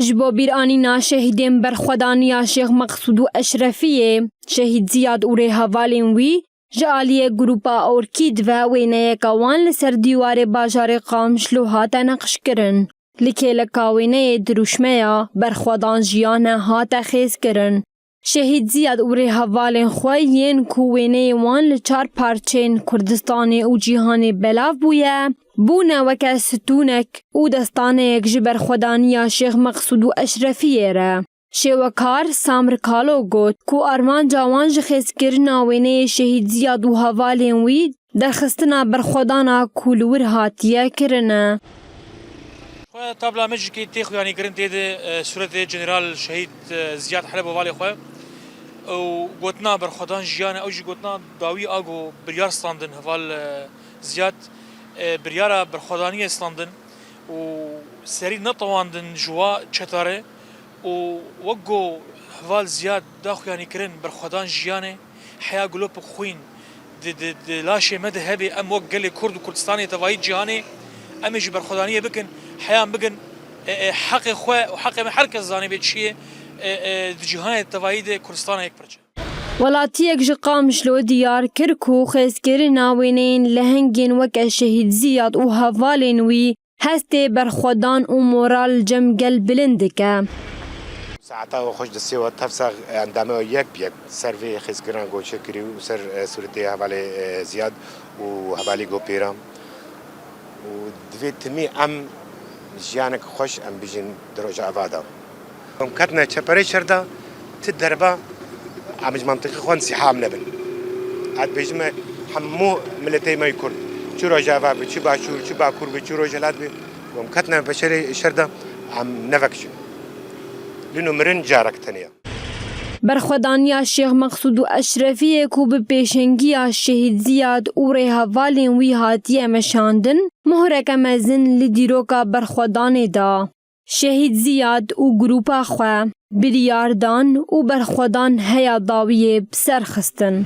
جبو بیرانینا شهیدین برخودانیا شیخ مقصود و اشرفیه شهید زیاد و ریهوالین وی جالیه گروپا اورکید و وینه کاوان لسر دیوار باجار قامشلو هاتا نقش کرن. لکه لکاوینه دروشمیا برخودان جیانه هاتا خیز کرن. شهید زیاد و ریهوالین خواه کوینه وان لچار پارچین کردستان و جیهان بلاف بویه بونه وکه ستونک او دستانه یک جبر خودانیا شیخ مقصود و اشرفیه را. شیوکار سامر کالو گوت کو ارمان جوان جخیز کرنا وینه شهید زیاد و هوالین وید در خستنا برخودانا کولور هاتیه کرنه. طبعا مجد کی تیخو یعنی کرن تید صورت جنرال شهید زیاد حلب و والی خواه و گوتنا برخودان جیانه اوجی گوتنا داوی آگو بریار ستاندن هوال زیاد بریارا برخودانی استاندن و سری نطواندن جوا چطاره و وقو هوال زیاد داخو یعنی کرن برخودان جیانه حیا گلوب خوین د لاشه مده هبی ام وقل کرد و کردستانی توایی جهانی امش برخودانی بکن حیام بکن حق خواه و حق محرکز زانی بید چیه جهان توایی کردستان یک پرچه ولاتیک جقامشلو دیار کرکو خیزکر ناوینین لهنگین وک شهید زیاد و هوالین وی هسته برخودان و مورال جمگل بلندکه. ساعتها خوش دستی و تفسخ اندامه یک بیک سروی خیزکران گوشه کری و سر صورتی حوالی زیاد و حوالی گو پیرام و دویتمی ام جیانک خوش ام بیجین دروج آوادا ام کتنا چپری شرده تدربا عمج منطقي خوان سحام نبن عاد بيجمع حمو ملتي ما يكون شو رجاوا بشو باشور شو باكور بشو رجالات بي ومكتنا بشري شرده عم نفكش لأنه مرن جارك تانية برخودانیا شیخ مقصود و اشرفیه کو به پیشنگی شهید زیاد و ریهوالین وی هاتیه مشاندن مهرک مزن لدیروکا برخودان دا شهید زیاد و گروپا خواه بریاردان و برخودان هیا داویه بسر خستن.